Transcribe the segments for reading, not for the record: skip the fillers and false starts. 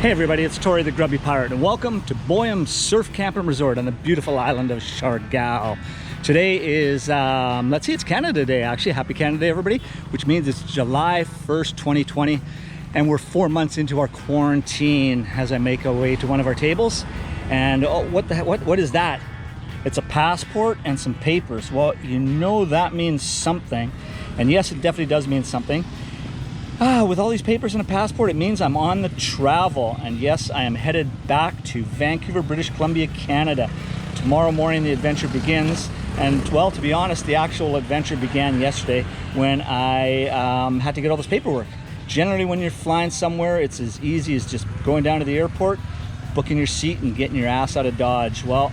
Hey everybody, it's Tori the Grubby Pirate and welcome to Boyum Surf Camp and Resort on the beautiful island of Siargao. Today is, let's see, it's Canada Day actually. Happy Canada Day everybody, which means it's July 1st, 2020 and we're 4 months into our quarantine as I make our way to one of our tables. And oh, what is that? It's a passport and some papers. Well, you know that means something. And yes, it definitely does mean something. With all these papers and a passport, it means I'm on the travel. And yes, I am headed back to Vancouver, British Columbia, Canada. Tomorrow morning, the adventure begins. And well, to be honest, the actual adventure began yesterday when I had to get all this paperwork. Generally, when you're flying somewhere, it's as easy as just going down to the airport, booking your seat and getting your ass out of Dodge. Well,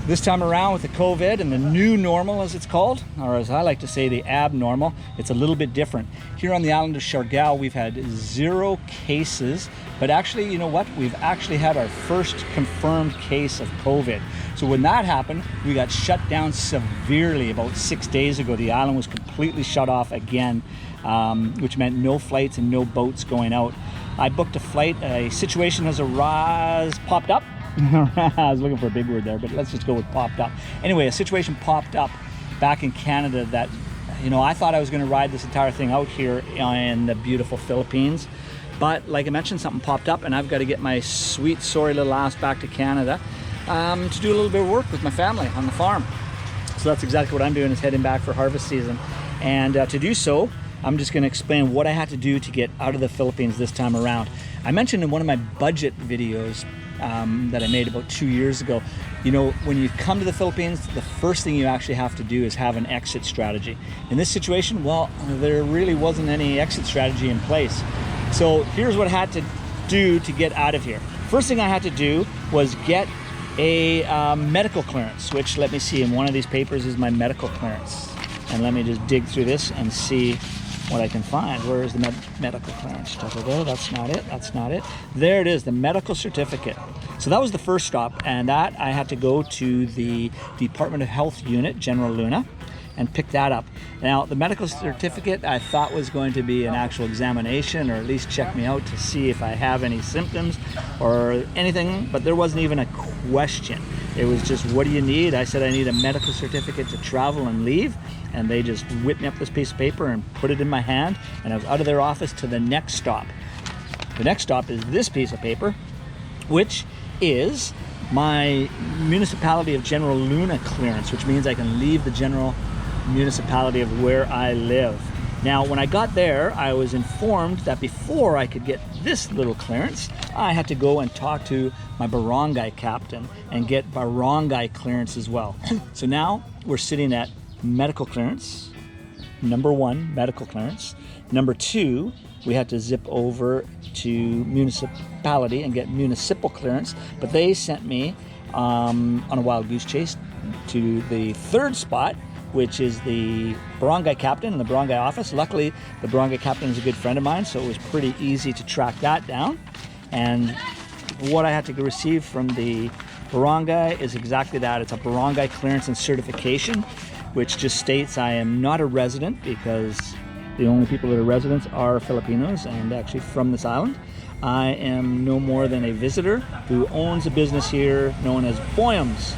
this time around with the COVID and the new normal, as it's called, or as I like to say, the abnormal, it's a little bit different. Here on the island of Siargao, we've had 0 cases, but actually, you know what? We've actually had our first confirmed case of COVID. So when that happened, we got shut down severely about 6 days ago. The island was completely shut off again, which meant no flights and no boats going out. I booked a flight, a situation has popped up. I was looking for a big word there, but let's just go with popped up. Anyway, a situation popped up back in Canada that, you know, I thought I was going to ride this entire thing out here in the beautiful Philippines. But like I mentioned, something popped up and I've got to get my sweet, sorry little ass back to Canada to do a little bit of work with my family on the farm. So that's exactly what I'm doing, is heading back for harvest season. And to do so, I'm just going to explain what I had to do to get out of the Philippines this time around. I mentioned in one of my budget videos that I made about 2 years ago, you know, when you come to the Philippines, the first thing you actually have to do is have an exit strategy. In this situation, well, there really wasn't any exit strategy in place. So here's what I had to do to get out of here. First thing I had to do was get a medical clearance, which, let me see, in one of these papers is my medical clearance. And let me just dig through this and see what I can find. Where is the medical clearance? That's not it. That's not it. There it is, the medical certificate. So that was the first stop, and that I had to go to the Department of Health unit, General Luna, and pick that up. Now, the medical certificate I thought was going to be an actual examination, or at least check me out to see if I have any symptoms or anything, but there wasn't even a question. It was just, what do you need? I said I need a medical certificate to travel and leave, and they just whipped me up this piece of paper and put it in my hand, and I was out of their office to the next stop. The next stop is this piece of paper, which is my Municipality of General Luna clearance, which means I can leave the general municipality of where I live. Now, when I got there, I was informed that before I could get this little clearance, I had to go and talk to my barangay captain and get barangay clearance as well. So now we're sitting at medical clearance, number 1, medical clearance. Number 2, we had to zip over to municipality and get municipal clearance, but they sent me on a wild goose chase to the 3rd spot, which is the barangay captain in the barangay office. Luckily, the barangay captain is a good friend of mine, so it was pretty easy to track that down. And what I had to receive from the barangay is exactly that. It's a barangay clearance and certification, which just states I am not a resident, because the only people that are residents are Filipinos and actually from this island. I am no more than a visitor who owns a business here known as Boyum's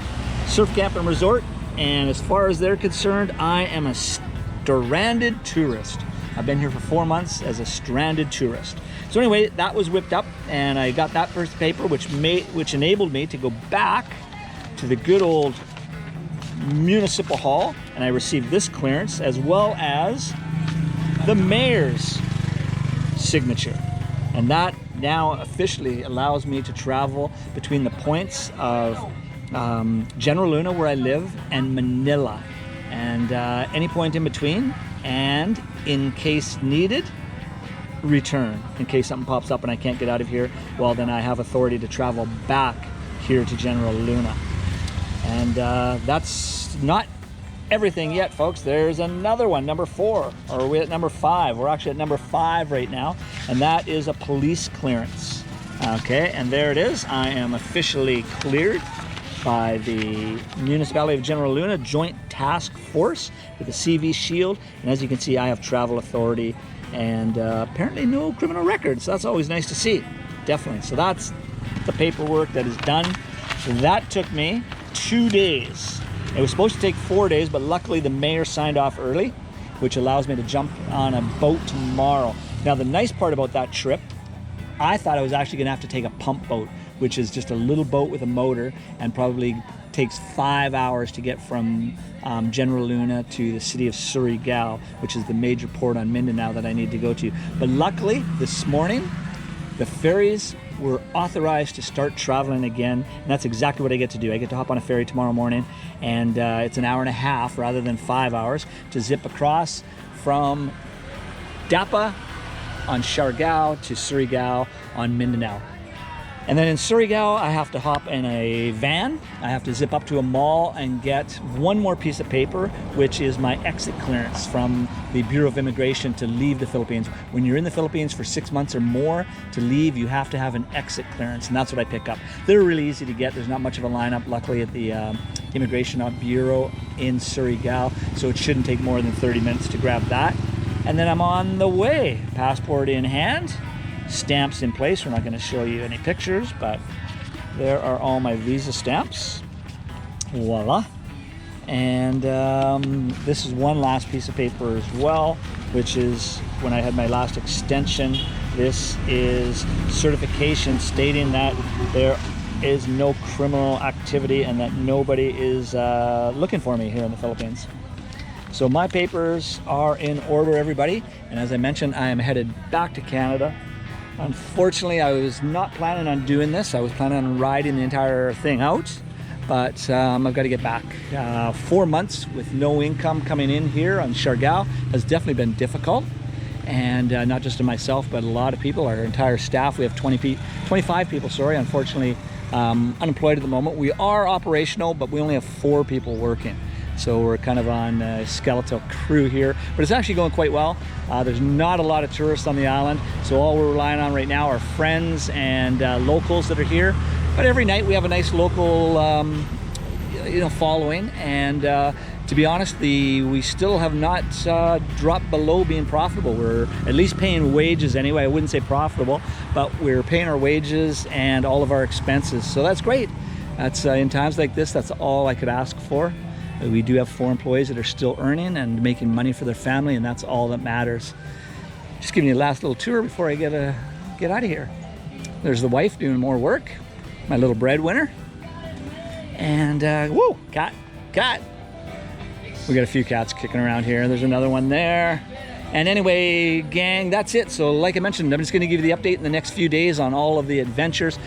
Surf Camp and Resort. And as far as they're concerned, I am a stranded tourist. I've been here for 4 months as a stranded tourist. So anyway, that was whipped up, and I got that first paper, which enabled me to go back to the good old municipal hall, and I received this clearance as well as the mayor's signature. And that now officially allows me to travel between the points of General Luna, where I live, and Manila, and any point in between, and in case needed, return. In case something pops up and I can't get out of here, well, then I have authority to travel back here to General Luna. And that's not everything yet, folks. There's another one, number 4, or we're at number 5. We're actually at number 5 right now, and that is a police clearance. Okay, and there it is. I am officially cleared by the Municipality of General Luna Joint Task Force with a CV shield, and as you can see, I have travel authority and apparently no criminal records. So that's always nice to see. definitely. So that's the paperwork that is done. So that took me 2 days. It was supposed to take 4 days, but luckily the mayor signed off early, which allows me to jump on a boat tomorrow. Now, the nice part about that trip, I thought I was actually gonna have to take a pump boat, which is just a little boat with a motor and probably takes 5 hours to get from General Luna to the city of Surigao, which is the major port on Mindanao that I need to go to. But luckily, this morning, the ferries were authorized to start traveling again, and that's exactly what I get to do. I get to hop on a ferry tomorrow morning, and it's an hour and a half rather than 5 hours to zip across from Dapa on Siargao to Surigao on Mindanao. And then in Surigao, I have to hop in a van. I have to zip up to a mall and get one more piece of paper, which is my exit clearance from the Bureau of Immigration to leave the Philippines. When you're in the Philippines for 6 months or more, to leave, you have to have an exit clearance, and that's what I pick up. They're really easy to get. There's not much of a lineup, luckily, at the Immigration Bureau in Surigao, so it shouldn't take more than 30 minutes to grab that. And then I'm on the way, passport in hand. Stamps in place. We're not going to show you any pictures, but there are all my visa stamps. Voila. And this is one last piece of paper as well, which is when I had my last extension. This is certification stating that there is no criminal activity and that nobody is looking for me here in the Philippines. So my papers are in order, everybody. And as I mentioned, I am headed back to Canada. Unfortunately, I was not planning on doing this. I was planning on riding the entire thing out, but I've got to get back. 4 months with no income coming in here on Siargao has definitely been difficult. And not just to myself, but a lot of people, our entire staff. We have 25 people, unfortunately, unemployed at the moment. We are operational, but we only have 4 people working. So we're kind of on a skeletal crew here, but it's actually going quite well. There's not a lot of tourists on the island, so all we're relying on right now are friends and locals that are here. But every night we have a nice local, following. And to be honest, we still have not dropped below being profitable. We're at least paying wages anyway. I wouldn't say profitable, but we're paying our wages and all of our expenses. So that's great. That's in times like this, that's all I could ask for. We do have 4 employees that are still earning and making money for their family, and that's all that matters. Just giving you a last little tour before I get out of here. There's the wife doing more work, my little breadwinner. And whoa, cat. We got a few cats kicking around here. There's another one there. And anyway, gang, that's it. So like I mentioned, I'm just going to give you the update in the next few days on all of the adventures.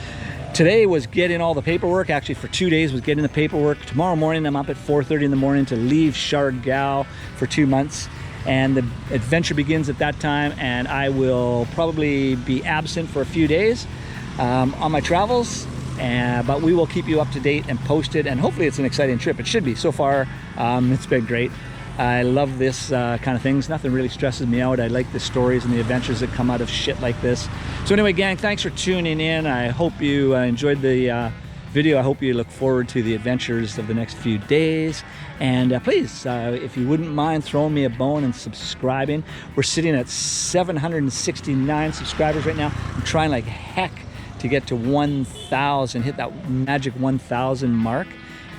Today was getting all the paperwork. Actually, for 2 days was getting the paperwork. Tomorrow morning, I'm up at 4:30 in the morning to leave Siargao for 2 months. And the adventure begins at that time, and I will probably be absent for a few days on my travels. But we will keep you up to date and posted, and hopefully it's an exciting trip. It should be. So far, it's been great. I love this kind of things. Nothing really stresses me out. I like the stories and the adventures that come out of shit like this. So anyway, gang, thanks for tuning in. I hope you enjoyed the video. I hope you look forward to the adventures of the next few days. And please, if you wouldn't mind throwing me a bone and subscribing. We're sitting at 769 subscribers right now. I'm trying like heck to get to 1,000, hit that magic 1,000 mark.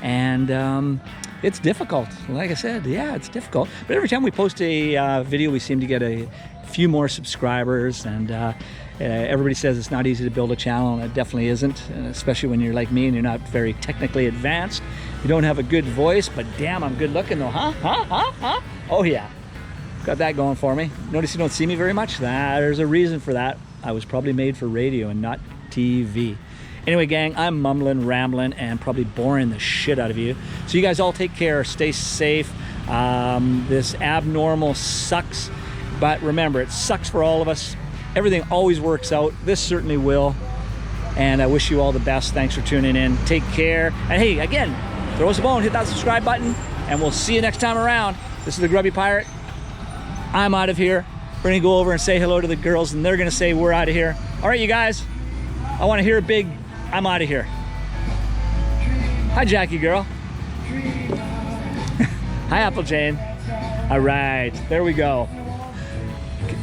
And it's difficult. Like I said, yeah, it's difficult. But every time we post a video, we seem to get a few more subscribers. And everybody says it's not easy to build a channel, and it definitely isn't. Especially when you're like me and you're not very technically advanced. You don't have a good voice, but damn, I'm good looking though, huh? Oh yeah, got that going for me. Notice you don't see me very much? There's a reason for that. I was probably made for radio and not TV. Anyway, gang, I'm mumbling, rambling, and probably boring the shit out of you. So you guys all take care, stay safe. This abnormal sucks, but remember, it sucks for all of us. Everything always works out. This certainly will. And I wish you all the best. Thanks for tuning in. Take care. And hey, again, throw us a bone, hit that subscribe button, and we'll see you next time around. This is the Grubby Pirate. I'm out of here. We're gonna go over and say hello to the girls, and they're gonna say we're out of here. All right, you guys, I wanna hear a big I'm out of here. Hi, Jackie girl. Hi, Apple Jane. All right, there we go.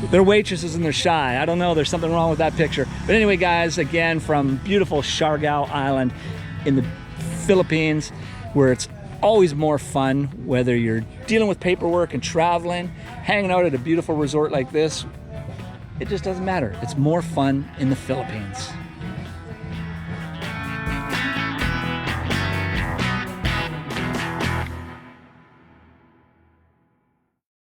They're waitresses and they're shy. I don't know, there's something wrong with that picture. But anyway, guys, again, from beautiful Siargao Island in the Philippines, where it's always more fun, whether you're dealing with paperwork and traveling, hanging out at a beautiful resort like this, it just doesn't matter. It's more fun in the Philippines.